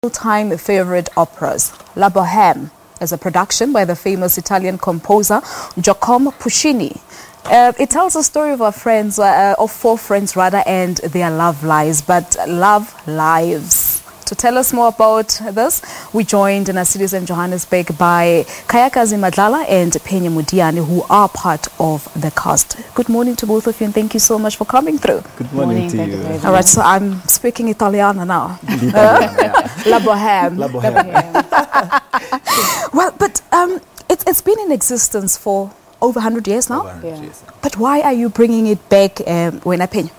All-time favorite operas. La Bohème is a production by the famous Italian composer Giacomo Puccini. It tells a story of four friends and their love lives, but love lives. To tell us more about this, we joined in our studios in Johannesburg by Khayakazi, Madlala and Phenye Modiane, who are part of the cast. Good morning to both of you and thank you so much for coming through. Good morning to you. All right, so I'm speaking Italiano now. La Bohème. La Bohème. Well, but it's been in existence for over 100 years now. Over 100 years. But why are you bringing it back when I Phenye?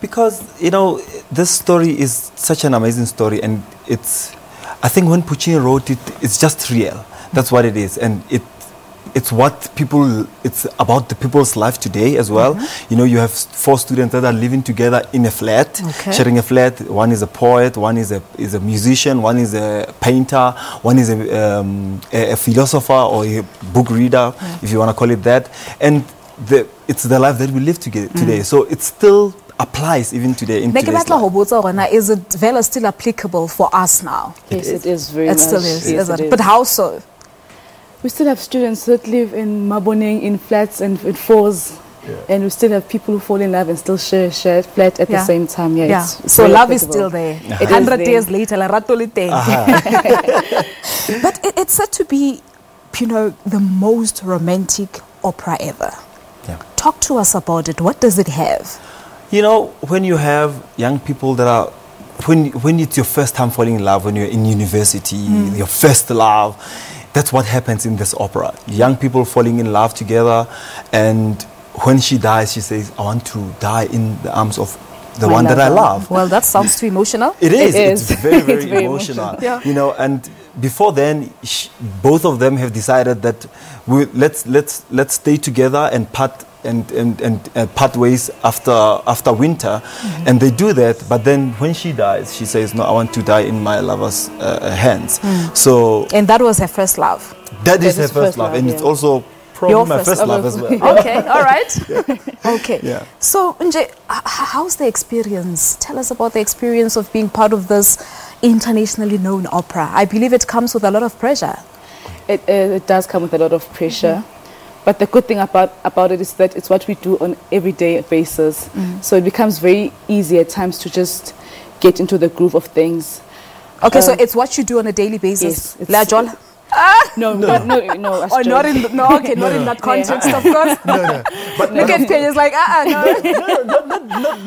Because, you know, this story is such an amazing story, and I think when Puccini wrote it, it's just real. That's what it is. And it's about the people's life today as well. You know, you have four students that are living together in a flat, sharing a flat. One is a poet, one is a musician, one is a painter, one is a philosopher or a book reader, if you want to call it that. And it's the life that we live today. So it still applies even today in today's life. Is it still applicable for us now? Yes, it is very much. It still is, yes, isn't it? But how so? We still have students that live in Maboneng, in flats and in fours. Yeah. And we still have people who fall in love and still share a flat at the same time. Yeah, it's so love is still there. 100 years later, la ratoli But it's said to be, you know, the most romantic opera ever. Yeah. Talk to us about it. What does it have? You know, when you have young people that are, when it's your first time falling in love, when you're in university, your first love, that's what happens in this opera. Young people falling in love together, and when she dies, she says, I want to die in the arms of the one that I love. Well, that sounds too emotional. It is. It's very, very emotional. Yeah. You know, and before then, both of them have decided that let's stay together and part ways after winter, and they do that. But then when she dies, she says, "No, I want to die in my lover's hands." So, and that was her first love. That is her first love, and it's also probably my first love as well. Okay, all right. Okay. Yeah. So, Nje, how's the experience? Tell us about the experience of being part of this internationally known opera. I believe it comes with a lot of pressure. It does come with a lot of pressure. But the good thing about it is that it's what we do on an everyday basis. So it becomes very easy at times to just get into the groove of things. Okay, so it's what you do on a daily basis? Yes. No, not not in that context, of course. But look at Phenye, it's like,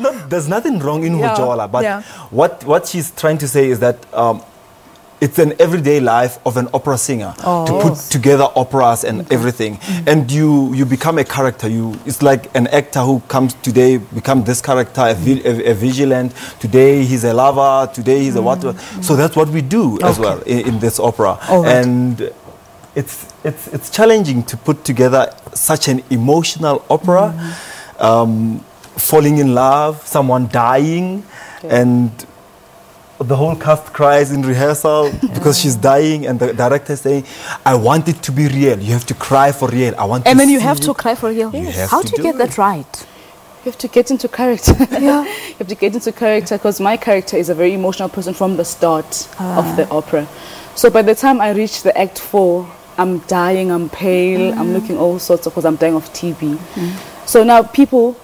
no. There's nothing wrong in Hojola, but what she's trying to say is that it's an everyday life of an opera singer to put together operas and everything. And you become a character. It's like an actor who comes today, become this character, a vigilant. Today he's a lover, today he's a what. So that's what we do as well in this opera. And it's challenging to put together such an emotional opera, falling in love, someone dying, and the whole cast cries in rehearsal because she's dying, and the director is saying, I want it to be real. You have to cry for real. And then you have to cry for real. Yes. How do you get that right? You have to get into character. You have to get into character, because my character is a very emotional person from the start of the opera. So by the time I reach the act 4, I'm dying, I'm pale, I'm looking all sorts of, because I'm dying of TB. So now people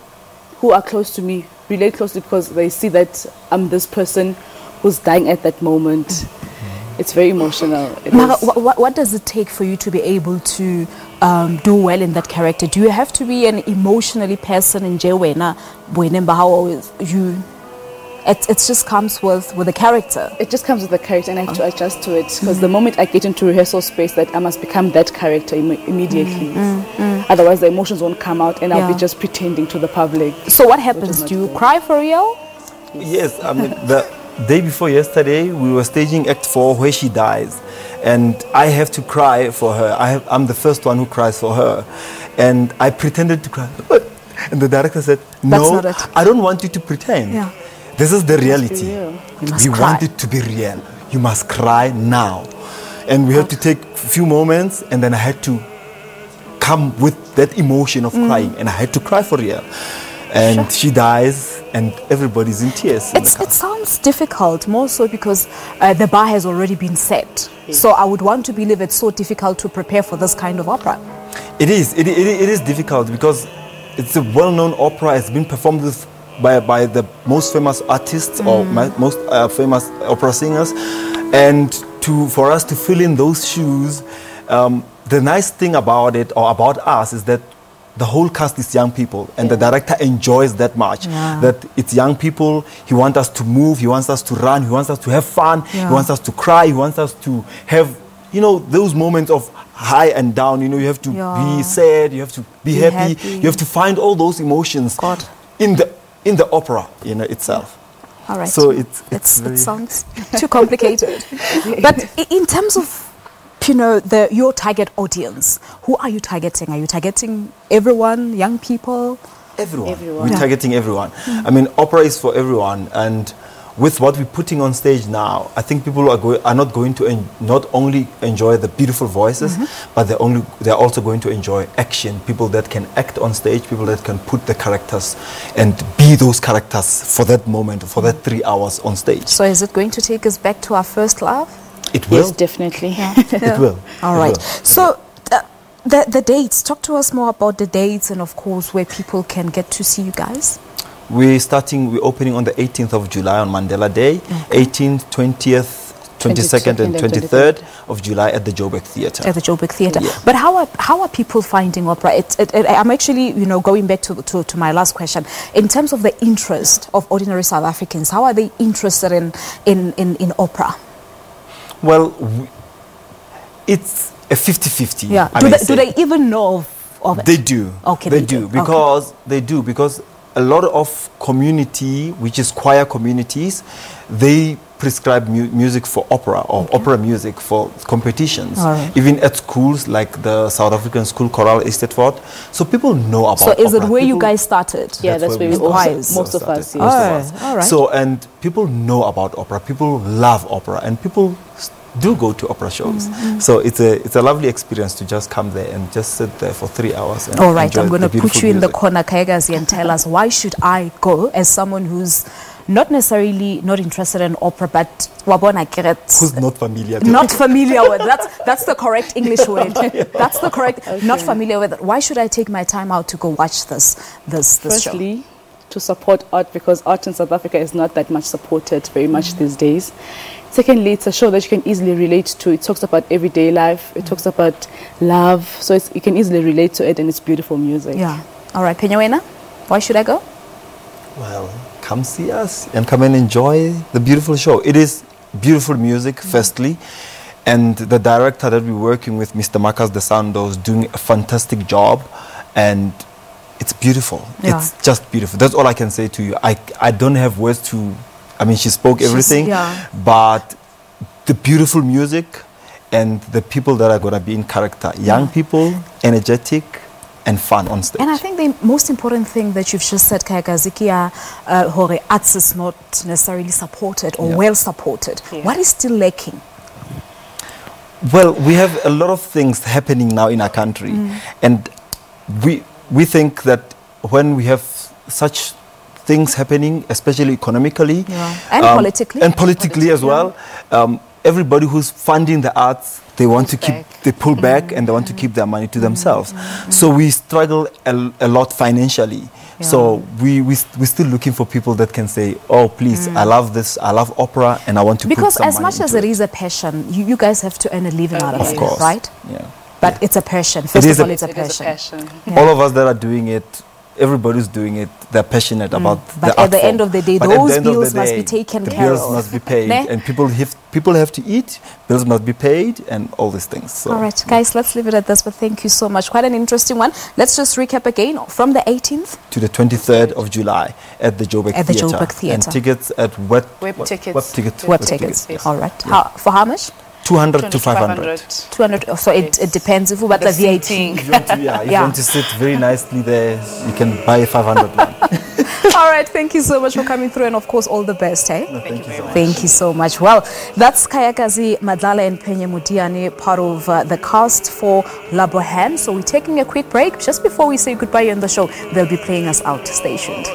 who are close to me relate closely because they see that I'm this person who's dying at that moment. It's very emotional. What does it take for you to be able to do well in that character? Do you have to be an emotionally person in Jewena? It just comes with the character. It just comes with the character, and I have to adjust to it, because the moment I get into rehearsal space, that I must become that character immediately. Otherwise the emotions won't come out, and I'll be just pretending to the public. So what happens? Do you cry for real? Yes, I mean, the day before yesterday, we were staging Act 4 where she dies, and I have to cry for her. I'm the first one who cries for her, and I pretended to cry. And the director said, no, I don't want you to pretend. This is the reality. We want it to be real. You must cry now. And we had to take a few moments, and then I had to come with that emotion of crying, and I had to cry for real. and she dies, and everybody's in tears. It sounds difficult, more so because the bar has already been set. So I would want to believe it's so difficult to prepare for this kind of opera. It is. It is difficult because it's a well-known opera. It's been performed with by the most famous artists or most famous opera singers, and for us to fill in those shoes, the nice thing about it or about us is that the whole cast is young people, and the director enjoys that much. That it's young people. He wants us to move. He wants us to run. He wants us to have fun. He wants us to cry. He wants us to have, you know, those moments of high and down. You know, you have to be sad. You have to be happy. You have to find all those emotions in the opera, you know, itself. All right. So it sounds too complicated. But in terms of, you know, your target audience, who are you targeting? Are you targeting everyone, young people? Everyone. We're targeting everyone. I mean, opera is for everyone, and with what we're putting on stage now, I think people are not going to not only enjoy the beautiful voices, but they're also going to enjoy action. People that can act on stage, people that can put the characters and be those characters for that moment, for that 3 hours on stage. So is it going to take us back to our first love? It will. Yes, definitely. It will. All right. So the dates, talk to us more about the dates and of course where people can get to see you guys. We're opening on the 18th of July on Mandela Day, 18th, 20th, 22nd and 23rd of July at the Joburg Theatre. At the Joburg Theatre. Yeah. But how are people finding opera? I'm actually, you know, going back to my last question. In terms of the interest of ordinary South Africans, how are they interested in opera? Well, it's a 50-50. Yeah. Do they even know of it? They do. Okay. They do because a lot of community, which is choir communities, they prescribe music for opera or opera music for competitions. Even at schools like the South African School Choral Estetford. So people know about opera. So is it where you guys started? Yeah, that's where we most of us. All right. So, and people know about opera. People love opera, and people do go to opera shows. So it's a lovely experience to just come there and just sit there for 3 hours. And all right, I'm going to put you music in the corner, Khayakazi, and tell us, why should I go as someone who's not necessarily not interested in opera, but who's not familiar? Not familiar with that's the correct English word. That's the correct. Not familiar with it. Why should I take my time out to go watch this Firstly, show? To support art, because art in South Africa is not that much supported very much these days. Secondly, it's a show that you can easily relate to. It talks about everyday life. It talks about love. So you can easily relate to it, and it's beautiful music. Yeah. All right, Phenye, why should I go? Well, come see us and come and enjoy the beautiful show. It is beautiful music, firstly. And the director that we're working with, Mr. Marcus De Sando, is doing a fantastic job. And it's beautiful. Yeah. It's just beautiful. That's all I can say to you. I don't have words to... I mean, she spoke everything, but the beautiful music and the people that are going to be in character, young people, energetic and fun on stage. And I think the most important thing that you've just said, Khayakazi, arts is not necessarily supported or well supported. What is still lacking? Well, we have a lot of things happening now in our country, and we think that when we have such things happening, especially economically and politically as well, everybody who's funding the arts, they want to they pull back and they want to keep their money to themselves. So we struggle a lot financially. So we're still looking for people that can say, oh, please, I love this, I love opera, and I want to put some money as much as it is a passion, you guys have to earn a living out of it, course. Right? Yeah. But it's a passion. First of all, it's a passion. All of us that are doing it, everybody's doing it, they're passionate about the art But at the form. end of the day, But those bills must be taken care of. The bills must be paid, and people have to eat, bills must be paid, and all these things. So. All right, guys, let's leave it at this, but thank you so much. Quite an interesting one. Let's just recap again. From the 18th to the 23rd of July at the Joburg Theatre. Joburg Theatre. And tickets at Web Tickets. Web tickets. All right. For how much? 200 to 500. 200. So it depends if we want the VAT. If you want to sit very nicely there, you can buy a 500 one. All right, thank you so much for coming through, and of course, all the best, eh? No, thank you so much. Thank you so much. Well, that's Khayakazi, Madlala, and Phenye Modiane, part of the cast for La Bohème. So we're taking a quick break. Just before we say goodbye on the show, they'll be playing us out. Stay tuned.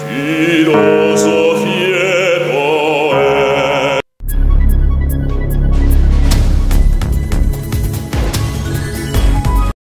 Filoso